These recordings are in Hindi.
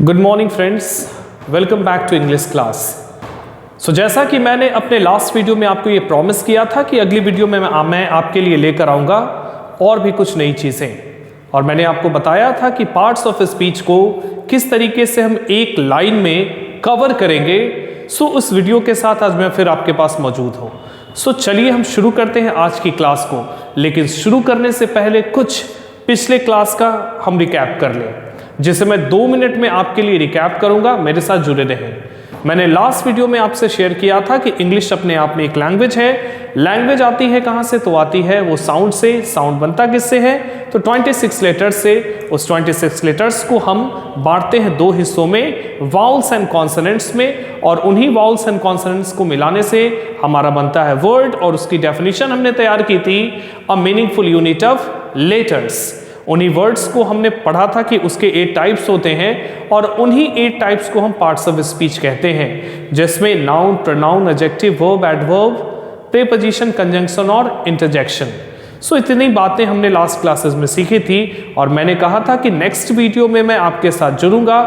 Good morning friends, welcome back to English class. जैसा कि मैंने अपने लास्ट वीडियो में आपको ये प्रॉमिस किया था कि अगली वीडियो में मैं आपके लिए लेकर आऊँगा और भी कुछ नई चीज़ें, और मैंने आपको बताया था कि पार्ट्स ऑफ स्पीच को किस तरीके से हम एक लाइन में कवर करेंगे। उस वीडियो के साथ आज मैं फिर आपके पास मौजूद हूँ। चलिए हम शुरू करते हैं आज की क्लास को, लेकिन शुरू करने से पहले कुछ पिछले क्लास का हम रिकैप कर लें, जिसे मैं 2 मिनट में आपके लिए रिकैप करूंगा। मेरे साथ जुड़े रहें। मैंने लास्ट वीडियो में आपसे शेयर किया था कि इंग्लिश अपने आप में एक लैंग्वेज है। लैंग्वेज आती है कहाँ से? तो आती है वो साउंड से। साउंड बनता किससे है? तो 26 लेटर्स से। उस 26 लेटर्स को हम बांटते हैं 2 हिस्सों में, वाउल्स एंड कॉन्सोनेंट्स में, और उन्हीं वाउल्स एंड कॉन्सोनेंट्स को मिलाने से हमारा बनता है वर्ड। और उसकी डेफिनेशन हमने तैयार की थी, a meaningful unit of letters. उन्हीं वर्ड्स को हमने पढ़ा था कि उसके 8 टाइप्स होते हैं, और उन्हीं 8 टाइप्स को हम पार्ट्स ऑफ स्पीच कहते हैं, जिसमें noun, pronoun, adjective, verb, adverb, preposition, conjunction और इंटरजेक्शन। इतनी बातें हमने लास्ट क्लासेस में सीखी थी, और मैंने कहा था कि नेक्स्ट वीडियो में मैं आपके साथ जुड़ूंगा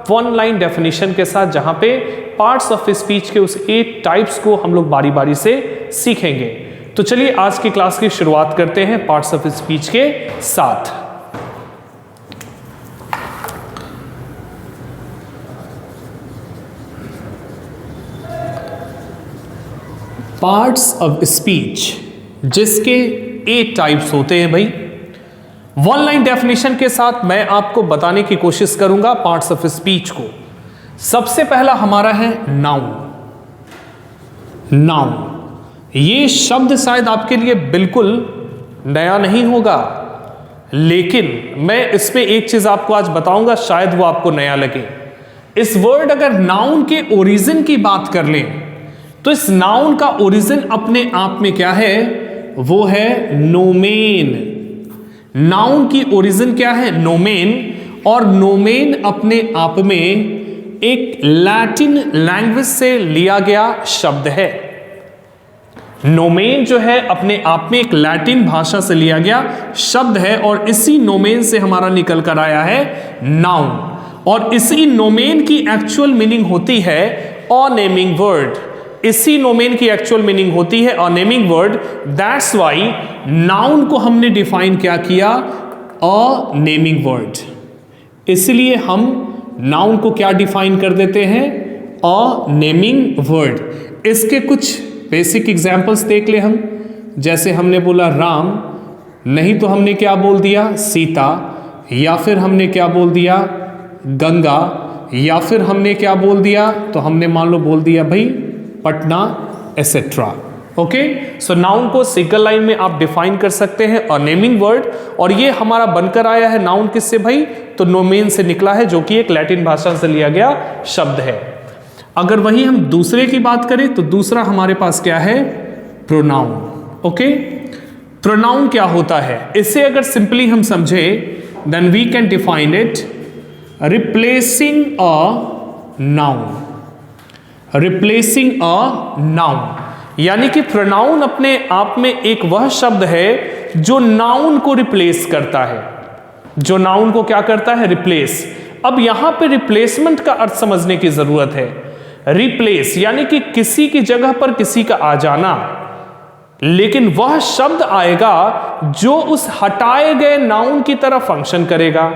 1 लाइन डेफिनेशन के साथ, जहां पे पार्ट्स ऑफ स्पीच के उस 8 टाइप्स को हम लोग बारी बारी से सीखेंगे। तो चलिए आज की क्लास की शुरुआत करते हैं पार्ट्स ऑफ स्पीच के साथ। पार्ट्स ऑफ स्पीच, जिसके 8 टाइप्स होते हैं भाई। 1 लाइन डेफिनेशन के साथ मैं आपको बताने की कोशिश करूंगा पार्ट्स ऑफ स्पीच को। सबसे पहला हमारा है नाउन। नाउन, ये शब्द शायद आपके लिए बिल्कुल नया नहीं होगा, लेकिन मैं इसमें एक चीज आपको आज बताऊंगा, शायद वो आपको नया लगे। इस वर्ड अगर नाउन के ओरिजिन की बात कर लें, तो इस नाउन का ओरिजिन अपने आप में क्या है? वो है नोमेन। नाउन की ओरिजिन क्या है? नोमेन। और नोमेन अपने आप में एक लैटिन लैंग्वेज से लिया गया शब्द है। नोमेन जो है अपने आप में एक लैटिन भाषा से लिया गया शब्द है, और इसी नोमेन से हमारा निकल कर आया है नाउन। और इसी नोमेन की एक्चुअल मीनिंग होती है अ नेमिंग वर्ड। इसी नोमेन की एक्चुअल मीनिंग होती है अ naming word. That's why noun को हमने डिफाइन क्या किया? अ नेमिंग वर्ड। इसलिए हम नाउन को क्या डिफाइन कर देते हैं? अ नेमिंग वर्ड। इसके कुछ बेसिक एग्जांपल्स देख ले हम। जैसे हमने बोला राम, नहीं तो हमने क्या बोल दिया? सीता। या फिर हमने क्या बोल दिया? गंगा। या फिर हमने क्या बोल दिया? तो हमने मान लो बोल दिया भाई पटना, एसेट्रा। ओके, सो नाउन को सिंगल लाइन में आप डिफाइन कर सकते हैं अ नेमिंग वर्ड। और ये हमारा बनकर आया है नाउन किससे भाई? तो नोमेन से निकला है, जो कि एक लैटिन भाषा से लिया गया शब्द है। अगर वही हम दूसरे की बात करें, तो दूसरा हमारे पास क्या है? प्रोनाउन। ओके, प्रोनाउन क्या होता है? इसे अगर सिंपली हम समझे, then we can define it replacing a noun. Replacing a noun, यानी कि प्रोनाउन अपने आप में एक वह शब्द है जो नाउन को रिप्लेस करता है। जो नाउन को क्या करता है? रिप्लेस। अब यहां पे रिप्लेसमेंट का अर्थ समझने की जरूरत है। रिप्लेस यानी कि किसी की जगह पर किसी का आ जाना, लेकिन वह शब्द आएगा जो उस हटाए गए नाउन की तरह फंक्शन करेगा।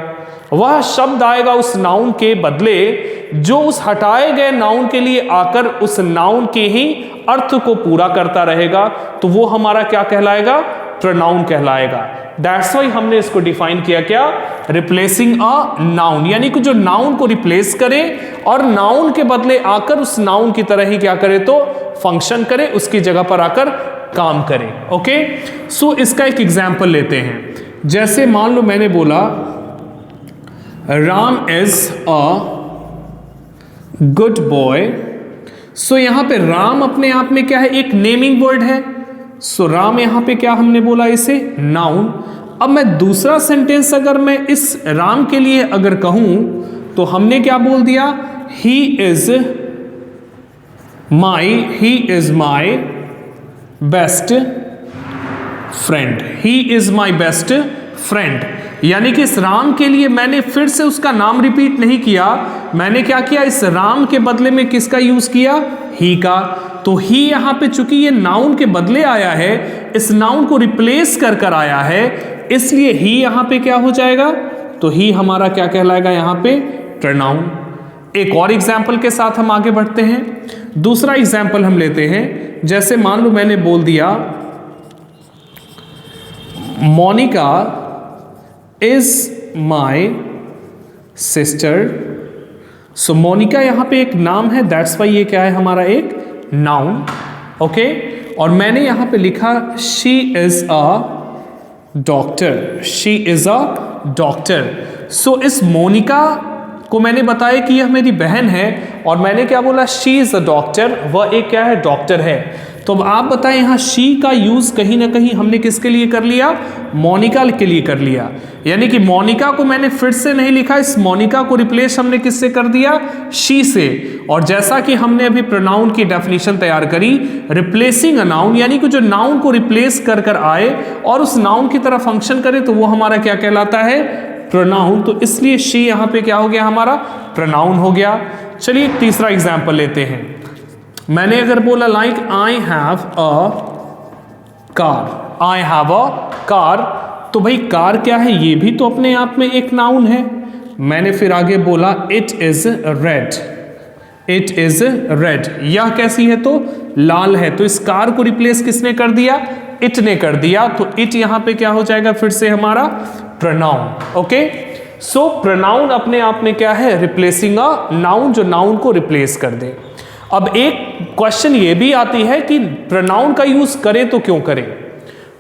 वह शब्द आएगा उस नाउन के बदले जो उस हटाए गए नाउन के लिए आकर उस नाउन के ही अर्थ को पूरा करता रहेगा। तो वो हमारा क्या कहलाएगा? प्रोनाउन कहलाएगा। दैट्स वाई हमने इसको डिफाइन किया क्या? रिप्लेसिंग अ नाउन, यानी कि जो नाउन को रिप्लेस करे और नाउन के बदले आकर उस नाउन की तरह ही क्या करे? तो फंक्शन करे, उसकी जगह पर आकर काम करे। ओके, सो इसका एक एग्जाम्पल लेते हैं। जैसे मान लो मैंने बोला Ram is a good boy. So यहां पे राम अपने आप में क्या है? एक नेमिंग वर्ड है। सो राम यहां पे क्या हमने बोला? इसे नाउन। अब मैं दूसरा सेंटेंस अगर मैं इस राम के लिए अगर कहूं, तो हमने क्या बोल दिया? He is my best friend. He is my best friend. यानी कि इस राम के लिए मैंने फिर से उसका नाम रिपीट नहीं किया, मैंने क्या किया, इस राम के बदले में किसका यूज किया, ही का। तो ही यहां पे चूंकि ये नाउन के बदले आया है, इस नाउन को रिप्लेस कर कर आया है, इसलिए ही यहां पे क्या हो जाएगा, तो ही हमारा क्या कहलाएगा यहां पे, प्रोनाउन। एक और एग्जाम्पल के साथ हम आगे बढ़ते हैं। दूसरा एग्जाम्पल हम लेते हैं, जैसे मान लो मैंने बोल दिया मोनिका इज माई सिस्टर। सो मोनिका यहां पे एक नाम है, दैट्स वाई ये क्या है हमारा एक नाउन, ओके। और मैंने यहां पे लिखा she is a doctor, she is a doctor. So इस मोनिका को मैंने बताया कि यह मेरी बहन है, और मैंने क्या बोला, शी इज अ डॉक्टर, वह एक क्या है, डॉक्टर है। तो अब आप बताएं, यहां शी का यूज कहीं ना कहीं हमने किसके लिए कर लिया, मोनिका के लिए कर लिया। यानी कि मोनिका को मैंने फिर से नहीं लिखा, इस मोनिका को रिप्लेस हमने किससे कर दिया, शी से। और जैसा कि हमने अभी प्रोनाउन की डेफिनेशन तैयार करी, रिप्लेसिंग अ नाउन, यानी कि जो नाउन को रिप्लेस कर कर आए और उस नाउन की तरह फंक्शन करे, तो वो हमारा क्या कहलाता है, प्रोनाउन। तो इसलिए शी यहां पे क्या हो गया, हमारा प्रोनाउन हो गया। चलिए एक तीसरा एग्जाम्पल लेते हैं। मैंने अगर बोला like I have a car, I have a car, तो भाई कार क्या है, ये भी तो अपने आप में एक नाउन है। मैंने फिर आगे बोला it is red, it is red, यह कैसी है, तो लाल है। तो इस कार को रिप्लेस किसने कर दिया, इट ने कर दिया। तो इट यहां पे क्या हो जाएगा, फिर से हमारा प्रोनाउन, ओके। सो प्रोनाउन अपने आप में क्या है, रिप्लेसिंग अ नाउन, जो नाउन को रिप्लेस कर दे। अब एक क्वेश्चन ये भी आती है कि प्रोनाउन का यूज करें तो क्यों करें।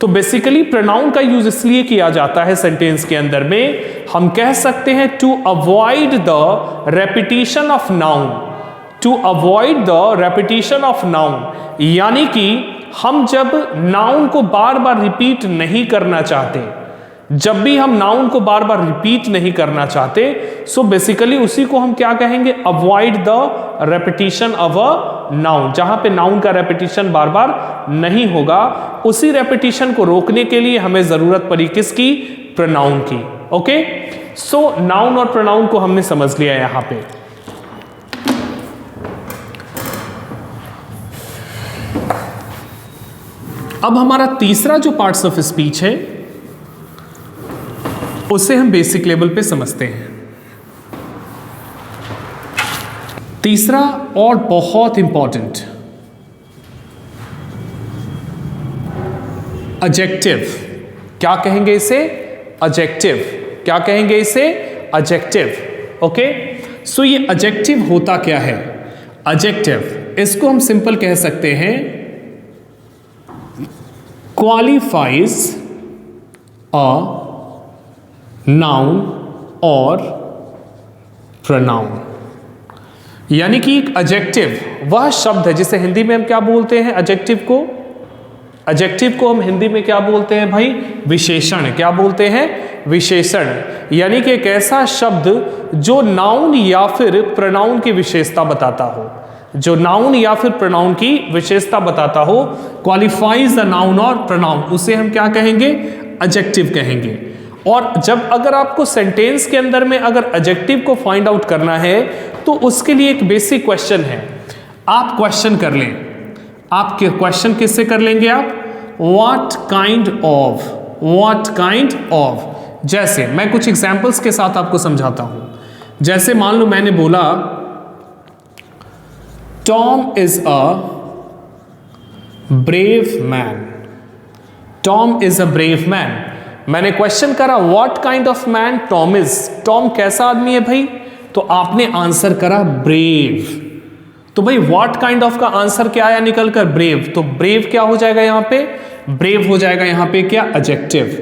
तो बेसिकली प्रोनाउन का यूज इसलिए किया जाता है सेंटेंस के अंदर में, हम कह सकते हैं to avoid the repetition of noun, to avoid the repetition of noun. यानी कि हम जब नाउन को बार बार रिपीट नहीं करना चाहते, जब भी हम नाउन को बार बार रिपीट नहीं करना चाहते, सो बेसिकली उसी को हम क्या कहेंगे, avoid the repetition of a noun. जहां पे नाउन का रेपिटेशन बार बार नहीं होगा, उसी रेपिटेशन को रोकने के लिए हमें जरूरत पड़ी किसकी, प्रोनाउन की, ओके। सो नाउन और प्रोनाउन को हमने समझ लिया यहां पे। अब हमारा तीसरा जो पार्ट्स ऑफ स्पीच है, उसे हम बेसिक लेवल पे समझते हैं। तीसरा और बहुत इंपॉर्टेंट, एडजेक्टिव। क्या कहेंगे इसे, एडजेक्टिव। क्या कहेंगे इसे, एडजेक्टिव, ओके। सो ये एडजेक्टिव होता क्या है, एडजेक्टिव इसको हम सिंपल कह सकते हैं क्वालिफाइज अ नाउन और प्रोनाउन। यानी कि एक एडजेक्टिव वह शब्द है जिसे हिंदी में हम क्या बोलते हैं, एडजेक्टिव को, एडजेक्टिव को हम हिंदी में क्या बोलते हैं भाई, विशेषण। क्या बोलते हैं, विशेषण। यानी कि एक ऐसा शब्द जो नाउन या फिर प्रोनाउन की विशेषता बताता हो, जो नाउन या फिर प्रोनाउन की विशेषता बताता हो, क्वालिफाइज द नाउन और प्रोनाउन, उसे हम क्या कहेंगे, एडजेक्टिव कहेंगे। और जब अगर आपको सेंटेंस के अंदर में अगर एडजेक्टिव को फाइंड आउट करना है, तो उसके लिए एक बेसिक क्वेश्चन है, आप क्वेश्चन कर लें। आप क्वेश्चन किससे कर लेंगे आप, what kind of, what kind of. जैसे मैं कुछ एग्जांपल्स के साथ आपको समझाता हूं। जैसे मान लो मैंने बोला Tom is a brave man, Tom is a brave man. मैंने क्वेश्चन करा what kind of man Tom is, Tom कैसा आदमी है भाई, तो आपने आंसर करा ब्रेव। तो भाई व्हाट काइंड ऑफ का आंसर क्या आया निकल कर, ब्रेव। तो ब्रेव क्या हो जाएगा यहां पे, ब्रेव हो जाएगा यहां पे क्या, एडजेक्टिव।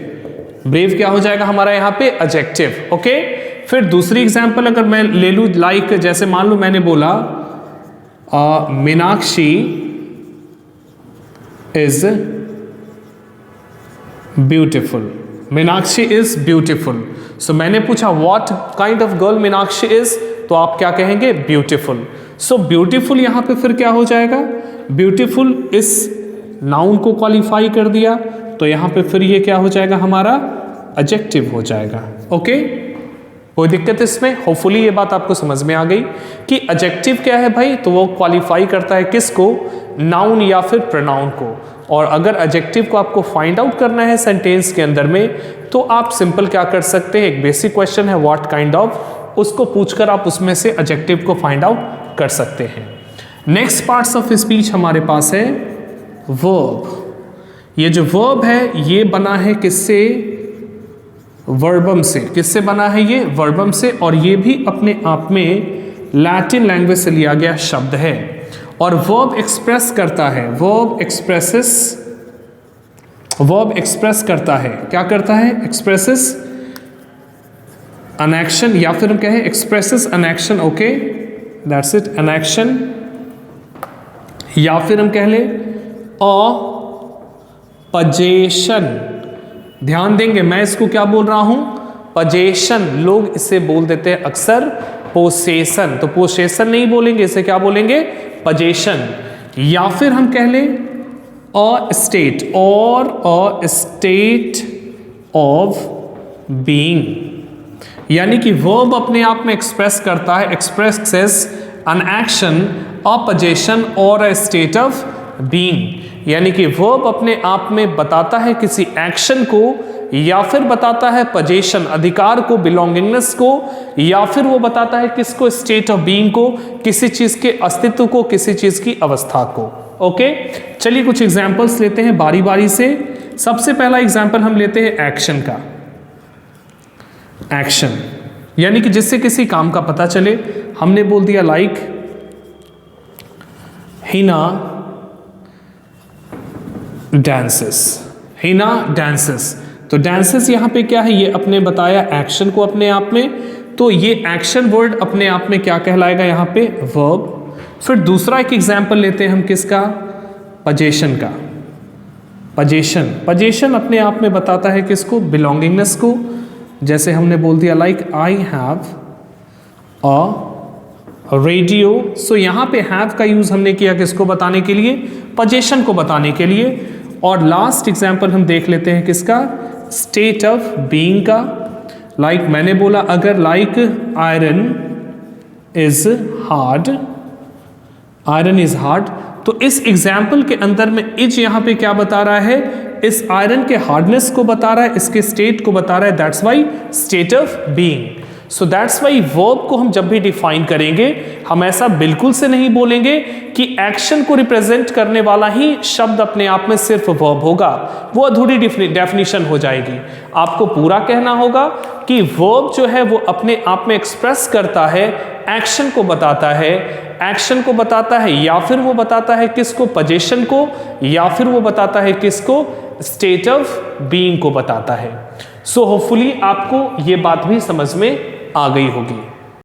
ब्रेव क्या हो जाएगा हमारा यहां पे, एडजेक्टिव, ओके। फिर दूसरी एग्जांपल अगर मैं ले लूं, लाइक जैसे मान लो मैंने बोला Meenakshi is beautiful, Meenakshi is beautiful. So मैंने पूछा what kind of girl Meenakshi is, तो आप क्या कहेंगे, ब्यूटिफुल। सो ब्यूटिफुल यहां पे फिर क्या हो जाएगा, ब्यूटिफुल इस नाउन को क्वालिफाई कर दिया, तो यहां पे फिर ये क्या हो जाएगा हमारा एडजेक्टिव हो जाएगा। ओके, कोई दिक्कत इसमें? होपफुली ये बात आपको समझ में आ गई कि एडजेक्टिव क्या है भाई, तो वो क्वालिफाई करता है किसको, नाउन या फिर प्रोनाउन को। और अगर एडजेक्टिव को आपको फाइंड आउट करना है सेंटेंस के अंदर में, तो आप सिंपल क्या कर सकते हैं, एक बेसिक क्वेश्चन है व्हाट काइंड ऑफ, उसको पूछकर आप उसमें से एडजेक्टिव को फाइंड आउट कर सकते हैं। नेक्स्ट पार्ट्स ऑफ स्पीच हमारे पास है वर्ब। ये जो वर्ब है ये बना है किससे, वर्बम से। किससे बना है ये, वर्बम से। और ये भी अपने आप में लैटिन लैंग्वेज से लिया गया शब्द है। और वर्ब एक्सप्रेस करता है, वर्ब एक्सप्रेस करता है, क्या करता है, एक्सप्रेसेस एन एक्शन, या फिर हम कहें expresses an action. Okay, that's it, an action, या फिर हम कह लें अ पजेशन। ध्यान देंगे मैं इसको क्या बोल रहा हूं, पजेशन। लोग इसे बोल देते हैं अक्सर पोसेशन, तो पोसेशन नहीं बोलेंगे, इसे क्या बोलेंगे, पजेशन। या फिर हम कह लें अ स्टेट, और अ स्टेट ऑफ बीइंग, यानी कि वर्ब अपने आप में एक्सप्रेस करता है, expresses an action, a possession और अ स्टेट ऑफ बीइंग। यानी कि वर्ब अपने आप में बताता है किसी एक्शन को, या फिर बताता है पजेशन, अधिकार को, बिलोंगिंगनेस को, या फिर वो बताता है किसको, स्टेट ऑफ बीइंग को, किसी चीज के अस्तित्व को, किसी चीज की अवस्था को। ओके, चलिए कुछ एग्जांपल्स लेते हैं बारी बारी से। सबसे पहला एग्जांपल हम लेते हैं एक्शन का। एक्शन यानी कि जिससे किसी काम का पता चले। हमने बोल दिया like Hina dances, Hina dances. तो डांसेस यहां पे क्या है, ये अपने बताया एक्शन को अपने आप में, तो ये एक्शन वर्ड अपने आप में क्या कहलाएगा यहां पे, वर्ब। फिर दूसरा एक एग्जांपल लेते हैं हम किसका, पजेशन का। पजेशन, पजेशन अपने आप में बताता है किसको, बिलोंगिंगनेस को। जैसे हमने बोल दिया like I have a radio. So यहां पे हैव का यूज हमने किया किसको बताने के लिए, पजेशन को बताने के लिए। और लास्ट एग्जांपल हम देख लेते हैं किसका, स्टेट ऑफ बीइंग का। लाइक मैंने बोला अगर like iron is hard, iron is hard, तो इस एग्जाम्पल के अंदर में इज यहां पे क्या बता रहा है, इस आयरन के हार्डनेस को बता रहा है, इसके स्टेट को बता रहा है, that's why state of being. So that's why verb को हम जब भी डिफाइन करेंगे, हम ऐसा बिल्कुल से नहीं बोलेंगे कि एक्शन को रिप्रेजेंट करने वाला ही शब्द अपने आप में सिर्फ वर्ब होगा, वो अधूरी डेफिनेशन हो जाएगी। आपको पूरा कहना होगा कि वर्ब जो है वो अपने आप में एक्सप्रेस करता है, एक्शन को बताता है, एक्शन को बताता है, या फिर वो बताता है किसको, पजेशन को, या फिर वो बताता है किसको, स्टेट ऑफ बीइंग को बताता है। सो होपफुली आपको ये बात भी समझ में आ गई होगी।